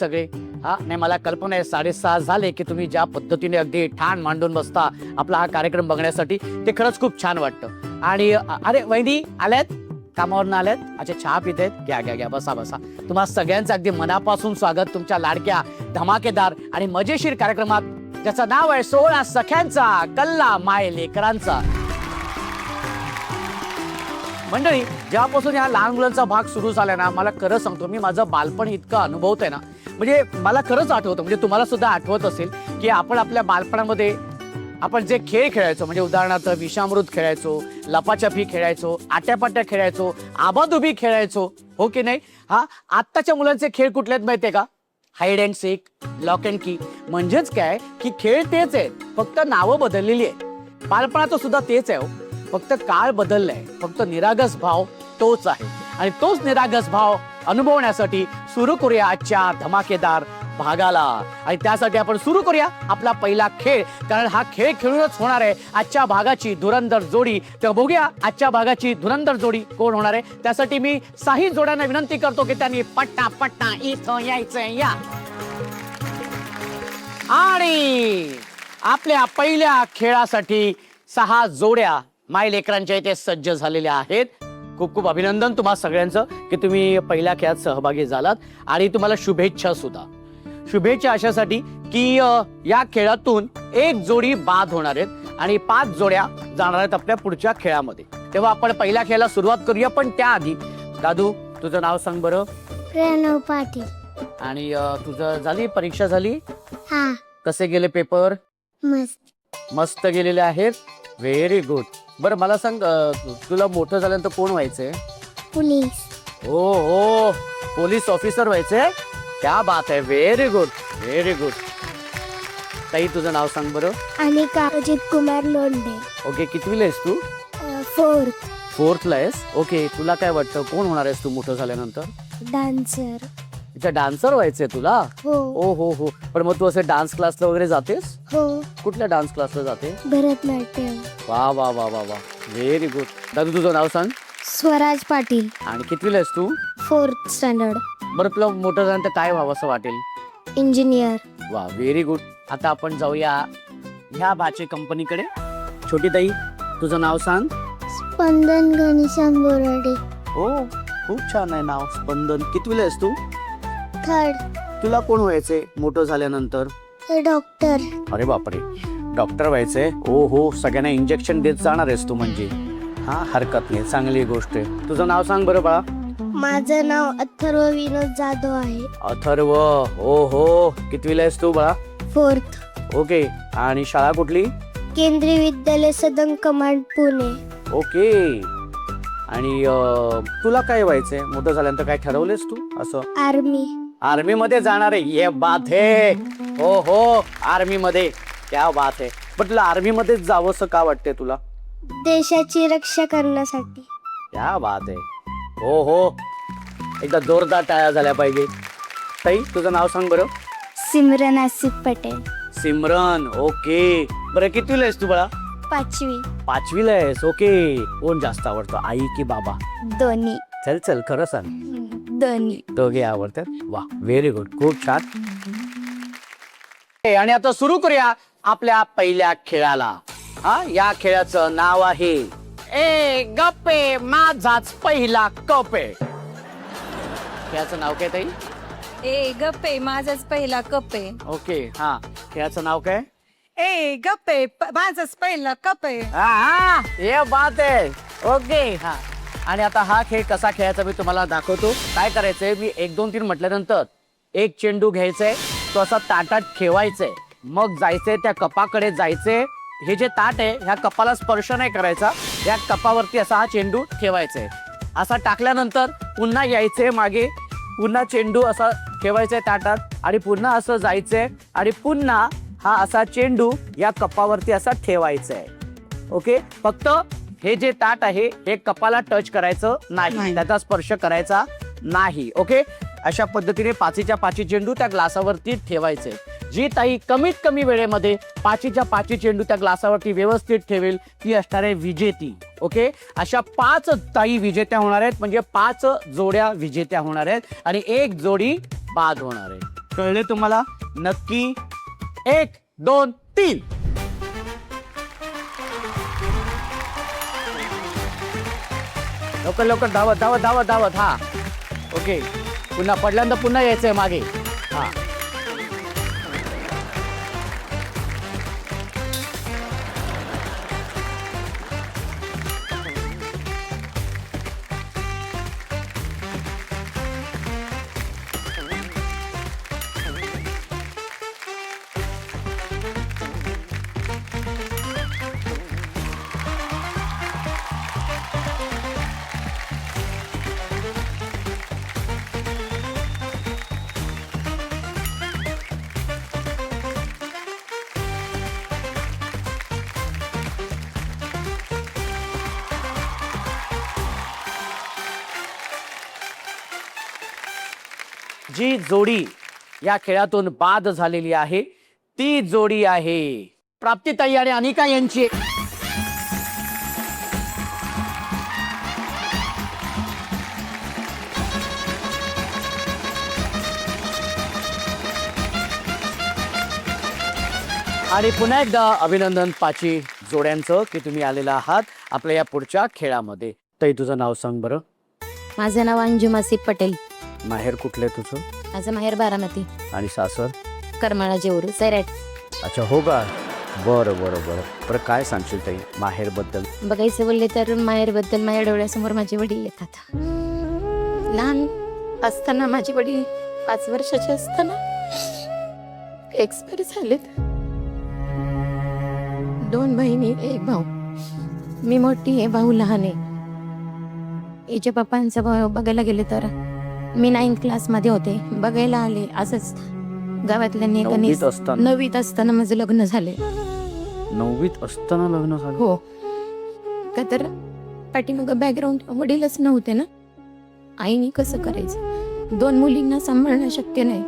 सगळे. हा नाही, मला कल्पना आहे 6:30 झाले की तुम्ही ज्या पद्धतीने अगदी ठाण मांडून बसता आपला हा कार्यक्रम बघण्यासाठी, ते खरंच खूप छान वाटतं. आणि अरे वहिनी आल्यात, कामावरून आल्यात, अच्छा चहा पित आहेत, घ्या घ्या घ्या, बसा बसा. तुम्हा सगळ्यांचं अगदी मनापासून स्वागत तुमच्या लाडक्या धमाकेदार आणि मजेशीर कार्यक्रमात, ज्याचं नाव आहे 16 सख्यांचा कल्ला माय लेकरांचा. मंडळी, जेव्हापासून या लहान मुलांचा भाग सुरू झाला ना, मला खरं सांगतो, मी माझं बालपण इतकं अनुभवतोय ना, म्हणजे मला खरंच आठवतं, म्हणजे तुम्हाला सुद्धा आठवत असेल की आपण आपल्या बालपणामध्ये आपण जे खेळ खेळायचो, म्हणजे उदाहरणार्थ विषामृत खेळायचो, लपाछपी खेळायचो, आट्यापाट्या खेळायचो, आबाधुबी खेळायचो, हो की नाही? हा, आत्ताच्या मुलांचे खेळ कुठले आहेत माहितीये का? Hide and sick, lock and की. म्हणजेच काय की खेळ तेच आहेत, फक्त नावं बदललेली आहेत. बालपणाचं सुद्धा तेच आहे हो, फक्त काळ बदललाय, फक्त निरागस भाव तोच आहे. आणि तोच निरागस भाव अनुभवण्यासाठी सुरू करूया आजच्या धमाकेदार भागाला. आणि त्यासाठी आपण सुरू करूया आपला पहिला खेळ, कारण हा खेळ खेळूनच होणार आहे आजच्या भागाची धुरंधर जोडी. तर बघूया आजच्या भागाची धुरंधर जोडी कोण होणार आहे. त्यासाठी मी 6 जोड्यांना विनंती करतो की त्यांनी पट्टा पट्टा इथं यायचं या. आणि आपल्या पहिल्या खेळासाठी 6 जोड्या माय लेकरांच्या इथे सज्ज झालेल्या आहेत. खूप खूप अभिनंदन तुम्हा सगळ्यांचं की तुम्ही पहिल्या खेळात सहभागी झालात, आणि तुम्हाला शुभेच्छा सुद्धा. शुभेच्छा अशासाठी की या खेळातून 1 जोडी बाद होणार आहेत आणि 5 जोड्या जाणार आहेत आपल्या पुढच्या खेळामध्ये. तेव्हा आपण पहिल्या खेळाला सुरुवात करूया, पण त्याआधी दादू, तुझं नाव सांग बरं. प्रणव पाटील. आणि तुझं झाली परीक्षा झाली? हा, कसे गेले पेपर? मस्त. मस्त गेलेले आहेत. Very good. बरं मला सांग, तुला मोठं झाल्यानंतर कोण व्हायचंय? पोलीस. हो हो, पोलीस ऑफिसर व्हायचंय. क्या बात आहे, व्हेरी गुड व्हेरी गुड. ताई, तुझं नाव सांग बरं. अनिका अजित कुमार लोंढे. ओके, कितवीला आहेस तू? 4th. 4thला आहेस. ओके, तुला काय वाटतं कोण होणार आहेस तू मोठं झाल्यानंतर? डान्सर. अच्छा, डान्सर व्हायचंय तुला? हो ओ हो हो. पण मग तू असे डान्स क्लासला वगैरे जातेस? हो. कुठल्या डान्स क्लासला जाते? भरतनाट्यम. वा वा वा वा वा, व्हेरी गुड. दादू, तुझं नाव सांग. स्वराज पाटील. आणि कितवीला आहेस तू? 4th standard. बरं, तुला मोठं झाल्यानंतर काय व्हावं असं वाटेल? इंजिनियर. वा, व्हेरी गुड. आता आपण जाऊया ह्या बाचे कंपनीकडे. छोटी ताई, तुझं नाव सांग. स्पंदन घनश्याम बोराडे. हो, खूप छान आहे नाव, स्पंदन. कितवीला आहेस तू? 3rd. तुला कोण व्हायचंय मोठं झाल्यानंतर? डॉक्टर. अरे बापरे, डॉक्टर व्हायचंय. ओ हो, सगळ्यांना इंजेक्शन देत जाणार आहेस तू म्हणजे. हा, हरकत नाही, चांगली गोष्ट आहे. तुझं नाव सांग बरं बाळा. माझं नाव अथर्व विनोद जाधव आहे. अथर्व. ओ हो, कितवीला आहेस तू बाळा? 4th. ओके, आणि शाळा कुठली? केंद्रीय विद्यालय सदन कमांड पुणे. ओके. आणि तुला काय व्हायचंय मोठं झाल्यानंतर, काय ठरवलेस तू असं? आर्मी. आर्मी मध्ये जाणार आहे? ये बात है. हो हो, आर्मी मध्ये. क्या बात आहे. पण तुला आर्मी मध्ये जावं असं का वाटतंय तुला? देशाची रक्षा करण्यासाठी. क्या बात आहे. हो हो, एकदा जोरदार टाळ्या झाल्या पाहिजे. ताई, तुझं नाव सांग बरं. सिमरन आसिफ पटेल. सिमरन. ओके. बरं, कितवीला आहेस तू बाळा? 5वी. 5वीला आहेस. ओके. कोण जास्त आवडतं, आई की बाबा? दोन्ही. चल चल, खरं सांग. दोन्ही. दोघे आवडतात. वा, व्हेरी गुड, खूप छान. आणि आता सुरू करूया आपल्या पहिल्या खेळाला. हा, या खेळाचं नाव आहे ए गप्पे माझाच पहिला कपे. खेळाचं नाव काय ताई? ए गप्पे माझाच पहिला कप्पे. ओके. हा, खेळाचं नाव काय? ए गप्पे माझाच पहिला कप्पे. हा, हे बात आहे. ओके. हा, आणि आता हा खेळ कसा खेळायचा मी तुम्हाला दाखवतो. काय करायचंय, मी 1 2 3 म्हटल्यानंतर 1 चेंडू घ्यायचाय, तो असा ताटात ठेवायचंय, मग जायचंय त्या कपाकडे जायचंय. हे जे ताट आहे ह्या कपाला स्पर्श नाही करायचा, या कपावरती असा हा चेंडू ठेवायचा आहे. असा टाकल्यानंतर पुन्हा यायचंय मागे, पुन्हा चेंडू असा ठेवायचाय ताटात, आणि पुन्हा असं जायचंय, आणि पुन्हा हा असा चेंडू या कपावरती असा ठेवायचा आहे. ओके. फक्त हे जे ताट आहे हे कपाला टच करायचं नाही, त्याचा स्पर्श करायचा नाही. ओके. अशा पद्धतीने 5च्या 5 चेंडू त्या ग्लासावरती ठेवायचे. जी ताई कमीत कमी वेळेमध्ये 5च्या 5 चेंडू त्या ग्लासावरती व्यवस्थित ठेवेल ती असणार आहे विजेती. ओके. अशा 5 ताई विजेत्या होणार आहेत, म्हणजे 5 जोड्या विजेत्या होणार आहेत आणि 1 जोडी बाद होणार आहे. कळले तुम्हाला नक्की? 1 2 3. लवकर लवकर धावत धावत धावत धावत. हा ओके, पुन्हा पडल्यानंतर पुन्हा यायचंय मागे. हा जी जोडी या खेळातून बाद झालेली आहे ती जोडी आहे प्राप्तिताई आणि अनिका यांची. आणि पुन्हा एकदा अभिनंदन पाची जोड्यांचं की तुम्ही आलेला आहात आपल्या या पुढच्या खेळामध्ये. ताई तुझं नाव सांग बरं. माझं नाव अंजुम आसिफ पटेल. माहेर कुठले तुझं? माझं माहेर बारामती. आणि सासर? करमाळा जेऊर सैराट. अच्छा हो का, बरं बरं बरं बरं. काय सांगशील ताई माहेर बद्दल? बघायचं बोलले तर माहेर बद्दल माझ्या डोळ्यासमोर माझे वडील येतात. लहान असताना माझे वडील 5 वर्षाचे असताना एक्सपायर झालेत. 2 बहिणी 1 भाऊ. मी मोठी आहे, भाऊ लहान आहे. हिच्या पप्पांचं बघायला गेले तर मी 9th क्लासमध्ये होते. बघायला आले असंच गावातल्या नववीत असताना? 9वीत असताना माझं लग्न झाले. 9वीत असताना लग्न झालं? हो, का तर पाठीमागं बॅकग्राऊंड वडीलच नव्हते ना. आईने कसं करायचं, 2 मुलींना सांभाळणं शक्य नाही.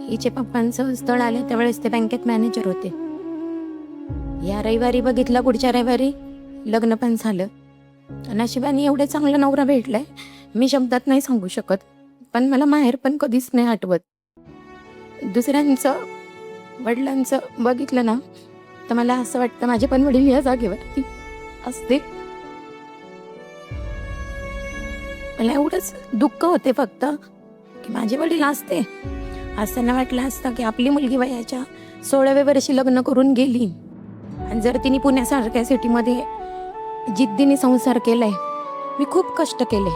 हिचे पप्पांचं स्थळ आलं त्यावेळेस ते बँकेत मॅनेजर होते. या रविवारी बघितलं, पुढच्या रविवारी लग्न पण झालं. नशिबाने एवढे चांगला नवरा भेटलाय मी शब्दात नाही सांगू शकत. पण मला माहेर पण कधीच नाही आठवत. दुसऱ्यांचं वडिलांचं बघितलं ना तर मला असं वाटतं माझे पण वडील या जागेवरती असते. मला एवढंच दुःख होते फक्त की माझे वडील असते असताना वाटलं असतं की आपली मुलगी वयाच्या 16व्या वर्षी लग्न करून गेली आणि जर तिने पुण्यासारख्या सिटीमध्ये जिद्दीने संसार केलाय. मी खूप कष्ट केले,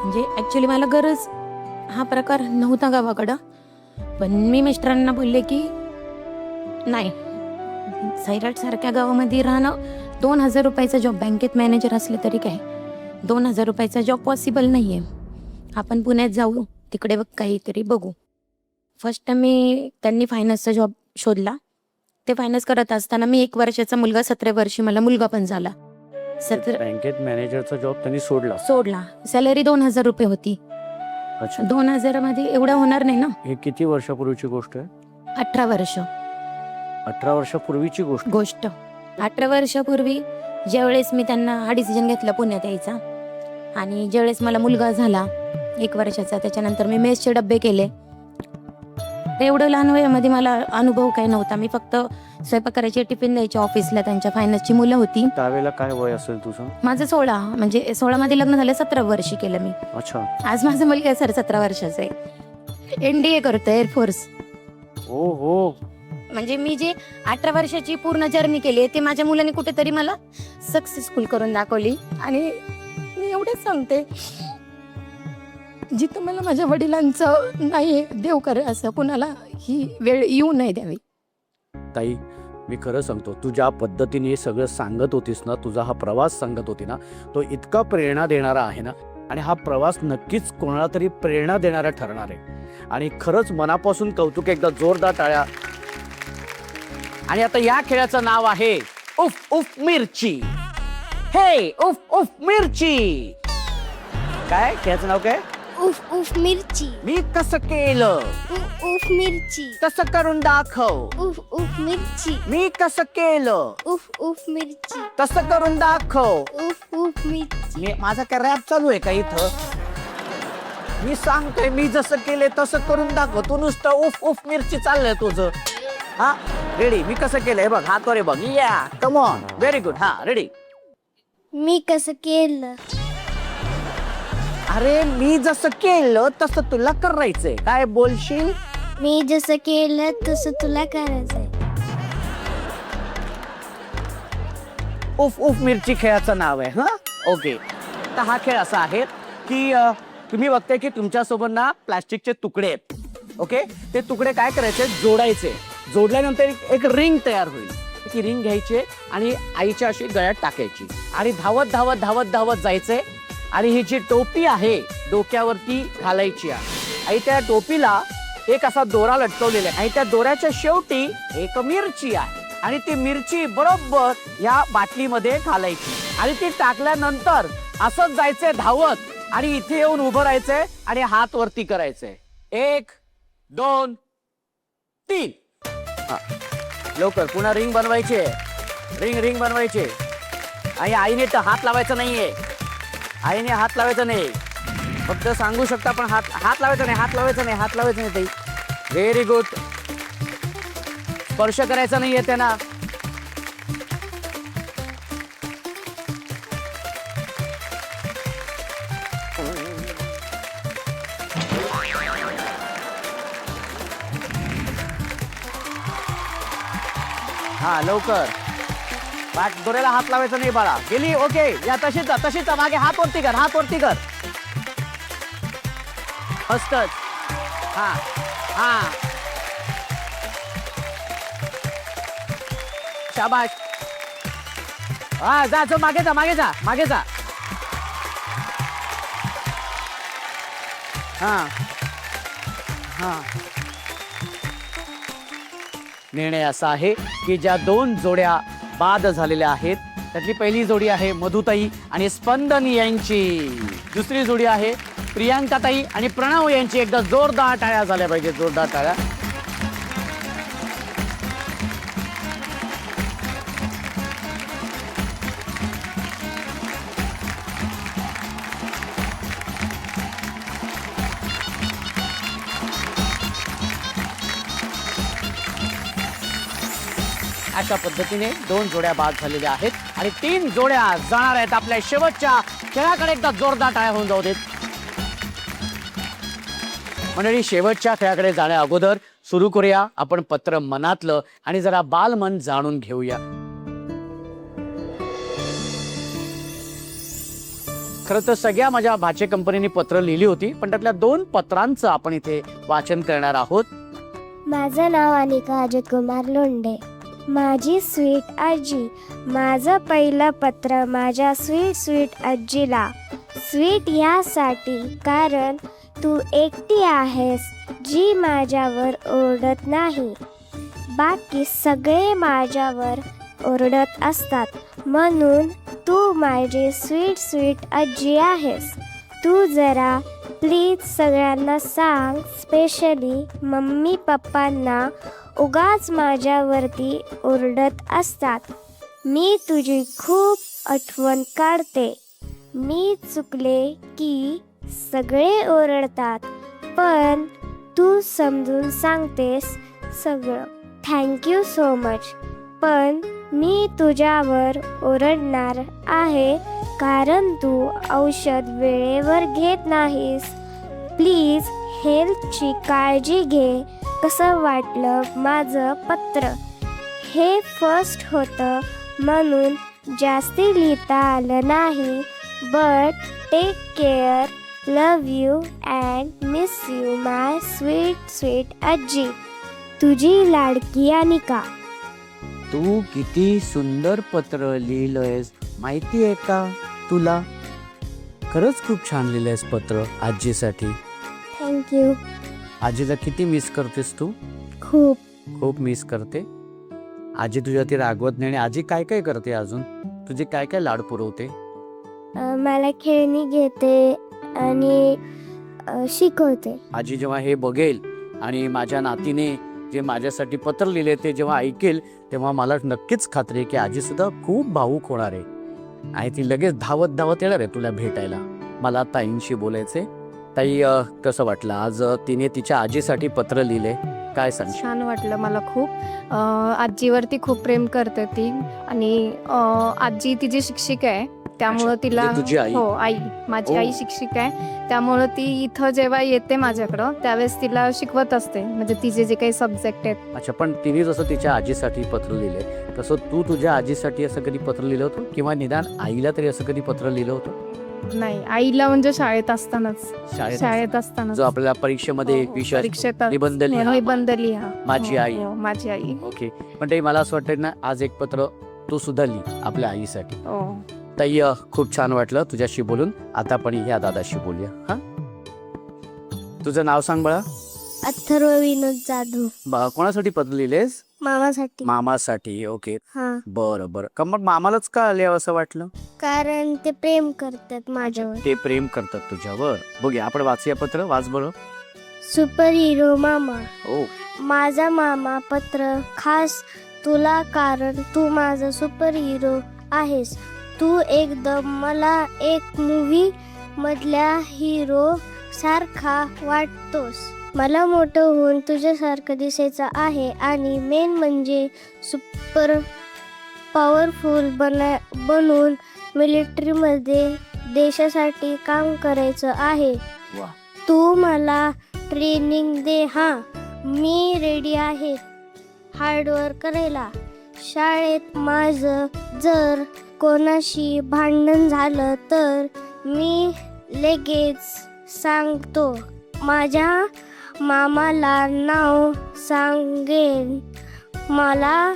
म्हणजे ॲक्च्युली मला गरज हा प्रकार नव्हता गावाकडं. पण मी मिस्टरांना बोलले की नाही, सैराट सारख्या गावामध्ये राहणं 2000 रुपयाचा जॉब, बँकेत मॅनेजर असले तरी काय 2000 रुपयाचा जॉब पॉसिबल नाही आहे. आपण पुण्यात जाऊ, तिकडे काहीतरी बघू. फर्स्ट मी त्यांनी फायनान्सचा जॉब शोधला. ते फायनान्स करत असताना मी 1 वर्षाचा मुलगा, 17 वर्षी मला मुलगा पण झाला. बँकेत मॅनेजरचा जॉब त्यांनी सोडला. सॅलरी 2000 रुपये होती. अच्छा, 2000 मध्ये एवढं होणार नाही ना. हे किती वर्षापूर्वीची गोष्ट आहे? 18 वर्ष. 18 वर्षापूर्वीची गोष्ट. 18 वर्षापूर्वी ज्यावेळेस मी त्यांना हा डिसिजन घेतला पुण्यात यायचा आणि ज्यावेळेस मला मुलगा झाला 1 वर्षाचा, त्याच्यानंतर मी मेसचे डब्बे केले. एवढं लहान वयामध्ये मला अनुभव काही नव्हता. मी फक्त स्वयंपाक करायचे, टिफिन द्यायचे ऑफिसला. त्यांच्या फायनान्सची मुलं होती. त्यावेळेला काय वय असेल तुझं? माझं 16, म्हणजे 16 मध्ये लग्न झालं, 17 वर्षी केलं मी. अच्छा, आज माझा मुलगा सर 17 वर्षाचा आहे. NDA करतो, एअरफोर्स. हो हो. म्हणजे मी जे 18 वर्षाची पूर्ण जर्नी केली आहे ते माझ्या मुलाने कुठेतरी मला सक्सेसफुल करून दाखवली. आणि मी एवढंच सांगते, जिथं मला माझ्या वडिलांचं नाही देव करे असं कुणाला ही वेळ येऊ नाही द्यावी. ताई मी खरं सांगतो, तू ज्या पद्धतीने हे सगळं सांगत होतीस ना, तुझा हा प्रवास सांगत होती ना, तो इतका प्रेरणा देणारा आहे ना. आणि हा प्रवास नक्कीच कोणाला तरी प्रेरणा देणारा ठरणार आहे. आणि खरंच मनापासून कौतुक, एकदा जोरदार टाळ्या. आणि आता या खेळाचं नाव आहे उफ उफ मिरची. हे उफ उफ मिरची. काय खेळाचं नाव काय? उफ उफ मिरची. मी कसं केलं? उफ उफ मिरची. तसं करून दाखव. उफ उफ मिरची. मी कसं केलं? उफ उफ मिरची. तसं करून दाखव. उफ उफ मिरची. माझा काय रॅप चालू आहे का इथं? मी सांगतोय, मी जसं केलंय तसं करून दाखव. तू नुसतं उफ उफ मिरची चाललंय तुझं. हा रेडी. मी कसं केलंय बघ, हात वर बघ. या कम ऑन, व्हेरी गुड. हा रेडी. मी कसं केलं? अरे मी जसं केलं तसं तुला करायचंय. काय बोलशील? मी जसं केलं तसं तुला करायचंय. उफ उफ मिरची खेळाचं नाव आहे. हा ओके. तर हा खेळ असा आहे की तुम्ही बघताय की तुमच्यासोबत ना प्लास्टिकचे तुकडे आहेत. ओके, ते तुकडे काय करायचे, जोडायचे. जोडल्यानंतर एक रिंग तयार होईल. ती रिंग घ्यायची आणि आईच्या अशी गळ्यात टाकायची आणि धावत धावत धावत धावत जायचंय. आणि ही जी टोपी आहे डोक्यावरती घालायची आहे. आणि त्या टोपीला एक असा दोरा लटकवलेला आहे आणि त्या दोऱ्याच्या शेवटी एक मिरची आहे. आणि ती मिरची बरोबर या बाटलीमध्ये घालायची आणि ती टाकल्यानंतर असंच जायचंय धावत आणि इथे येऊन उभं राहायचंय आणि हात वरती करायचंय. 1 2 3. लवकर. पुन्हा रिंग बनवायची. रिंग बनवायची. आणि आईने तर हात लावायचा नाहीये. आईने हात लावायचा नाही. फक्त सांगू शकता पण हात लावायचा नाही. हात लावायचा नाही ताई. Very good. स्पर्श करायचा नाहीये त्यांना. हा लवकर. दोऱ्याला हात लावायचा नाही बाळा. गेली. ओके. या तशीच मागे हात वरती कर. फस्तच. हा हा शाबाश. हा जा. मागे जा. हा निर्णय असा आहे की ज्या 2 जोड्या बाद झालेल्या आहेत त्यातली पहिली जोडी आहे मधुताई आणि स्पंदन यांची. दुसरी जोडी आहे प्रियांकाताई आणि प्रणव यांची. एकदा जोरदार टाळ्या झाल्या पाहिजे. जोरदार टाळ्या. अशा पद्धतीने 2 जोड्या बाद झालेल्या आहेत आणि 3 जोड्या जाणार आहेत आपल्या शेवटच्या खेळाकडे. एकदा जोरदार टाळ्या होऊन जाऊ देत. मंडळी, शेवटच्या खेळाकडे जाण्या अगोदर सुरू करूया आपण पत्र मनातलं आणि जरा बालमन जाणून घेऊया. खरं तर सगळ्या माझ्या भाचे कंपनीने पत्र लिहिली होती पण त्यातल्या 2 पत्रांचं आपण इथे वाचन करणार आहोत. माझं नाव अनिका अजित कुमार लोंढे. माझी स्वीट आजी. माझं पहिलं पत्र माझ्या स्वीट आजीला. स्वीट यासाठी कारण तू एकटी आहेस जी माझ्यावर ओरडत नाही. बाकी सगळे माझ्यावर ओरडत असतात म्हणून तू माझी स्वीट आजी आहेस. तू जरा प्लीज सगळ्यांना सांग, स्पेशली मम्मी पप्पांना उगाच माझ्यावरती ओरडत असतात. मी तुझी खूप आठवण काढते. मी चुकले की सगळे ओरडतात पण तू समजून सांगतेस सगळं. Thank you so much. पण मी तुझ्यावर ओरडणार आहे कारण तू औषध वेळेवर घेत नाहीस. प्लीज हेल्थची काळजी घे. कसं वाटलं माझं पत्र? हे फर्स्ट होतं म्हणून जास्ती लिहिता आलं नाही. But take care. Love you and miss you my sweet आजी. तुझी लाडकी अनिका. तू किती सुंदर पत्र लिहिलंयस माहिती आहे का तुला? खरंच खूप छान लिहिलंयस पत्र आजीसाठी. थँक्यू. आजीला किती मिस करतेस तू? खूप मिस करते. आजी तुझ्या ती रागवत नाही. आजी काय काय करते अजून? तुझे काय काय लाड पुरवते? मला खेळणी घेते आणि शिकवते. आजी जेव्हा हे बघेल आणि माझ्या नातीने जे माझ्यासाठी पत्र लिहिले ते जेव्हा ऐकेल तेव्हा मला नक्कीच खात्री आहे की आजी सुद्धा खूप भावूक होणार आहे आणि ती लगेच धावत येणार आहे तुला भेटायला. मला ताईंशी बोलायचे. ताई कसं वाटलं आज तिने तिच्या आजीसाठी पत्र लिहिले, काय सांग? छान वाटलं मला खूप. आजीवरती खूप प्रेम करते ती आणि आजी तिची शिक्षिका आहे त्यामुळं अच्छा, तिला म्हणजे तुझी आई? हो आई माझी ओ. आई शिक्षिका आहे त्यामुळं ती इथं जेव्हा येते माझ्याकडं त्यावेळेस तिला शिकवत असते म्हणजे तिचे जे काही सब्जेक्ट आहेत. अच्छा, पण तिने जसं तिच्या आजीसाठी पत्र लिहिले तसं तू तुझ्या आजीसाठी असं कधी पत्र लिहिलं होतं, किंवा निदान आईला तरी असं कधी पत्र लिहिलं होतं? नाही आईला म्हणजे शाळेत असतानाच शाळेत असतानाच जो आपल्याला परीक्षेमध्ये एक विषय असतो, परीक्षेत निबंध लिहा. निबंध लिहा. माझी हो, आई. हो, माझी आई. ओके, पण ते मला असं वाटतं ना, आज एक पत्र तू सुद्धा लिही आपल्या आईसाठी. हो. ताई खूप छान वाटलं तुझ्याशी बोलून. आता आपण या दादाशी बोलूया. हा, तुझं नाव सांग बाळा. अथर्व विनोद जाधव. कोणासाठी पत्र लिहिलेस? मामासाठी. मामासाठी. ओके, हा, बरं बरं. का मग मामालाच का लिहावं असं वाटलं? कारण ते प्रेम करतात माझ्यावर. ते प्रेम करतात तुझ्यावर. बघूया, आपण वाचूया पत्र. वाच बरं. सुपर हिरो मामा. ओ, माझा मामा पत्र खास तुला, कारण तू माझा सुपर हिरो आहेस. तू एकदम मला एक मूवी मधल्या हिरो सारखा वाटतोस. मला मोठं होऊन तुझ्यासारखं दिसायचं आहे आणि मेन म्हणजे सुपर पॉवरफुल बनून मिलिटरीमध्ये देशासाठी काम करायचं आहे. वा. तू मला ट्रेनिंग दे. हां, मी रेडी आहे हार्डवर्क करायला. शाळेत माझं जर कोणाशी भांडण झालं तर मी लगेच सांगतो. माझ्या मामाला नाव सांगेन. मला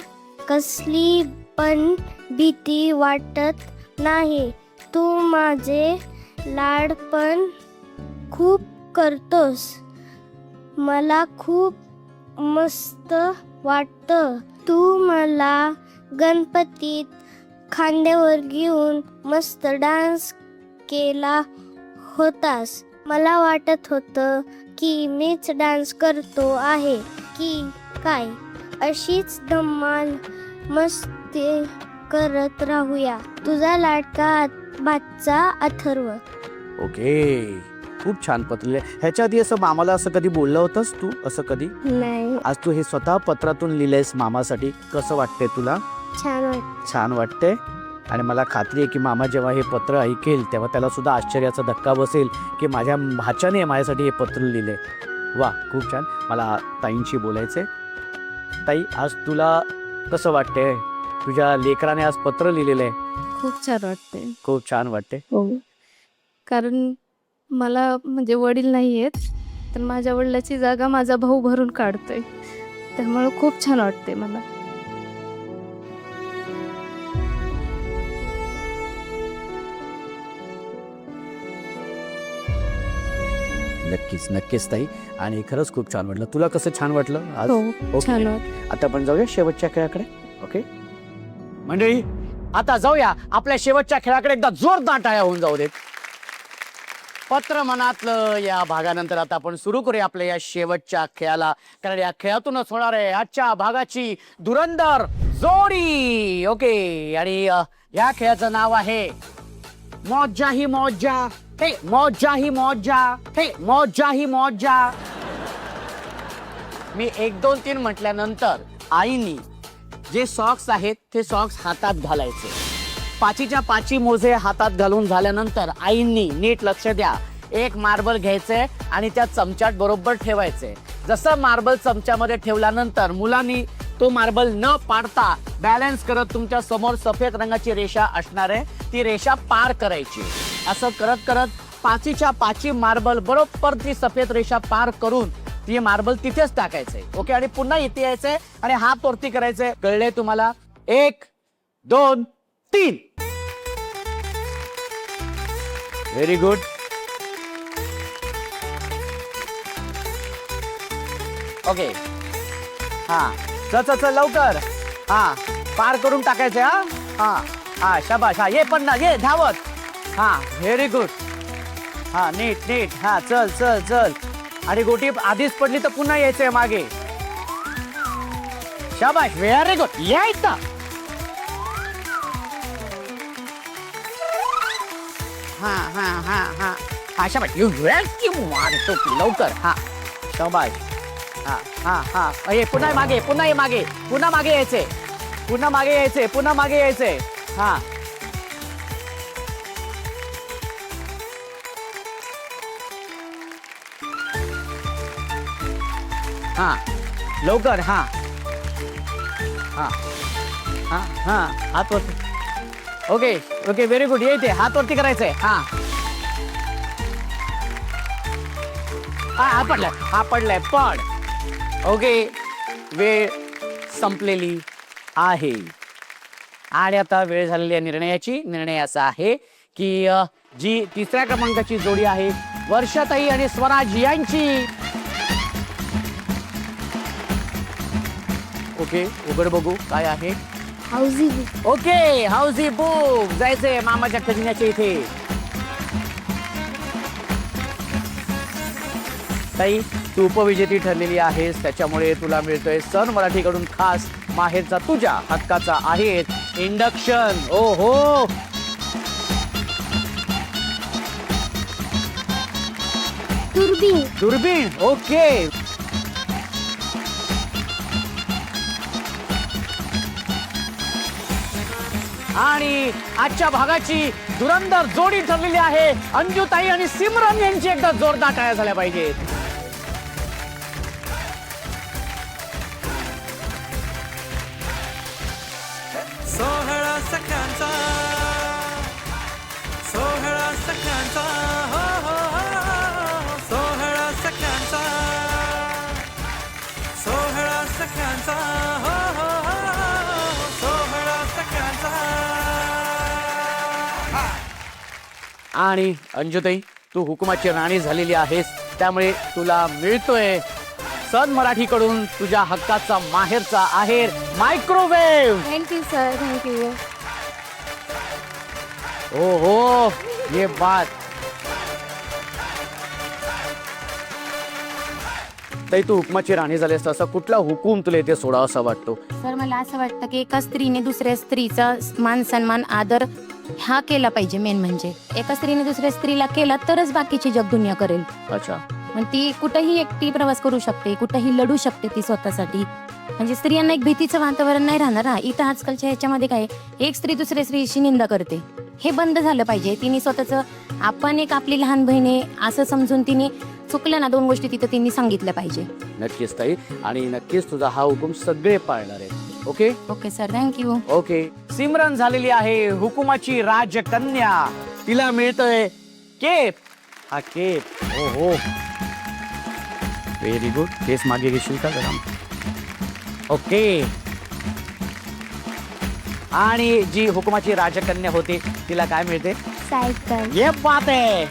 कसली पण भीती वाटत नाही. तू माझे लाड पण खूप करतोस. मला खूप मस्त वाटतं. तू मला गणपतीत खांद्यावर घेऊन मस्त डान्स केला होतास. मला वाटत होतं की मीच डान्स करतो आहे की काय. अशीच धम्माल मस्ती करत राहूया. तुझा लाडका भाचा अथर्व. ओके, खूप छान पत्र लिहिलं. ह्याच्या आधी असं मामाला असं कधी बोललं होतंस तू असं कधी? नाही, आज तू हे स्वतः पत्रातून लिहिलंयस मामासाठी. कसं वाटतंय तुला? छान वाटत. छान वाटते. आणि मला खात्री आहे की मामा जेव्हा हे पत्र ऐकेल तेव्हा त्याला सुद्धा आश्चर्याचा धक्का बसेल की माझ्या भाच्याने माझ्यासाठी हे पत्र लिहिले. वा, खूप छान. मला ताईंशी बोलायचंय. ताई, आज तुला कसं वाटतंय? तुझ्या लेकराने आज पत्र लिहिलेलं आहे. खूप छान वाटते. खूप छान वाटते. हो, कारण मला म्हणजे वडील नाही आहेत तर माझ्या वडिलाची जागा माझा भाऊ भरून काढतोय त्यामुळे खूप छान वाटते मला. नक्कीच नक्कीच ताई. आणि खरंच खूप छान वाटलं. तुला कसं छान वाटलं आज? हो, ओके. छान वाटतं. आता आपण जाऊया शेवटच्या खेळाकडे. ओके मंडळी, आता जाऊया आपल्या शेवटच्या खेळाकडे. एकदा जोरदार टाळ्या होऊन जाऊ देत. पत्र मनातलं या भागानंतर आता आपण सुरू करूया आपल्या या शेवटच्या खेळाला, कारण या खेळातूनच होणार आहे आजच्या भागाची धुरंधर जोडी. ओके, आणि या खेळाचं नाव आहे मौजा ही मौजा, हे मौजा ही मौजा, हे मौजा ही मौजा. मी 1 2 3 म्हटल्यानंतर आईनी जे सॉक्स आहेत ते सॉक्स हातात घालायचे. 5च्या 5 मोजे हातात घालून झाल्यानंतर आईंनी नीट लक्ष द्या, एक मार्बल घ्यायचे आणि त्या चमच्यात बरोबर ठेवायचे. जसं मार्बल चमच्यामध्ये ठेवल्यानंतर मुलांनी तो मार्बल न पाडता बॅलन्स करत तुमच्या समोर सफेद रंगाची रेषा असणार आहे, ती रेषा पार करायची. असं करत करत 5च्या 5 मार्बल बरोबर ती सफेद रेषा पार करून ती मार्बल तिथेच टाकायचे. ओके, आणि पुन्हा इथे यायचंय आणि हात वरती करायचे. कळले तुम्हाला? 1 2 3. Very good. ओके, हा चल चल चल लवकर. हा, पार करून टाकायचे. हा हा हा, शाबाश. हा, ये पण ना, ये धावत. हा, व्हेरी गुड. हा, नीट नीट. हा, चल चल चल. आणि गोटी आधीच पडली तर पुन्हा यायचंय मागे. शाबाश, व्हेरी गुड. यायचं. हा हा हा हा अशा पाठी मारतो की लवकर. हा शाबाश. हा हा हा ये पुन्हा मागे, पुन्हा ये मागे, पुन्हा मागे यायचे, पुन्हा मागे यायचे, पुन्हा मागे यायचे. हा हा लवकर. हा हा हा हा हात वरती. Okay okay very good. येते हात वरती करायचंय. हा हा पडलाय, हा पडलाय पण. ओके वेळ संपलेली आहे आणि आता वेळ झालेली आहे निर्णयाची. निर्णय असा आहे की जी तिसऱ्या क्रमांकाची जोडी आहे वर्षाताई आणि स्वराज यांची. ओके उघड बघू काय आहे. Housie book. Okay housie book. जायचंय मामाच्या खजिन्याच्या इथे. ताई तू उपविजेती ठरलेली आहेस, त्याच्यामुळे तुला मिळतोय सन मराठीकडून खास माहेरचा तुझ्या हक्काचा आहे इंडक्शन. ओ हो दुर्बीण. दुर्बीण. ओके आणि आजच्या भागाची धुरंधर जोडी ठरलेली आहे अंजुताई आणि सिमरन यांची. एकदा जोरदार टाळ्या झाल्या पाहिजेत. सोहळा सखांचा, सोहळा सखांचा, हो हो हो, सोहळा सखांचा, सोहळा सखांचा, हो हो हो, सोहळा सखांचा. आणि अंजुताई तू हुकुमाची राणी झालेली आहेस, त्यामुळे तुला मिळतोय सन मराठीकडून तुझ्या हक्काचा माहेरचा आहेर मायक्रोवेव्ह. Thank you sir, thank you. ओ हो ये बात. ताई तू हुकुमाची राणी झालीस, असा कुठला हुकूम तुला इथे सोडा असा वाटतो? सर मला असं वाटतं की एका स्त्रीने दुसऱ्या स्त्रीचा मान सन्मान आदर हा केला पाहिजे. मेन म्हणजे एका स्त्रीने दुसऱ्या स्त्रीला केला तरच बाकीची जग दुनिया करेल. अच्छा. पण ती कुठेही एकटी प्रवास करू शकते, कुठेही लढू शकते ती स्वतःसाठी. म्हणजे स्त्रियांना एक भीतीचं वातावरण नाही राहणार. हा इथं आजकालच्या ह्याच्यामध्ये काय एक स्त्री दुसऱ्या स्त्रीची निंदा करते, हे बंद झालं पाहिजे. तिने स्वतःचं आपण एक आपली लहान बहीण आहे असं समजून तिने चुकलं ना दोन गोष्टी तिथं तिने सांगितल्या पाहिजे. नक्कीच ताई, आणि नक्कीच तुझा हा हुकूम सगळे पाळणार आहे. Okay okay sir, thank you. Okay. Simran झालेली आहे हुकुमाची राजकन्या. तिला मिळतोय केप. हा केप. हो हो व्हेरी गुड. केस मागे घेशील का जरा? ओके. आणि जी हुकुमाची राजकन्या होती तिला काय मिळते? सायकल. ये बात आहे.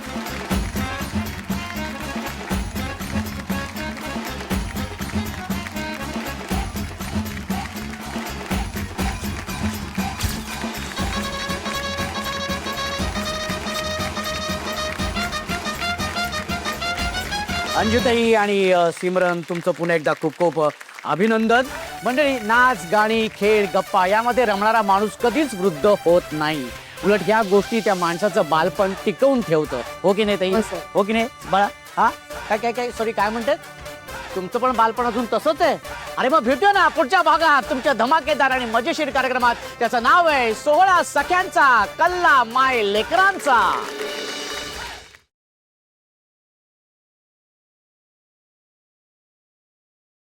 अंजुताई आणि सिमरन तुमचं पुन्हा एकदा खूप खूप अभिनंदन. मंडळी, नाच गाणी खेळ गप्पा यामध्ये रमणारा माणूस कधीच वृद्ध होत नाही. उलट ह्या गोष्टी त्या माणसाचं बालपण टिकवून ठेवतं. हो की नाही ताई? हो की नाही बाळा? हा काय काय काय सॉरी काय म्हणतात? तुमचं पण बालपण अजून तसंच आहे? अरे मग भेटूया ना पुढच्या भागात तुमच्या धमाकेदार आणि मजेशीर कार्यक्रमात. त्याचं नाव आहे सोहळा सख्यांचा कल्ला माय लेकरांचा.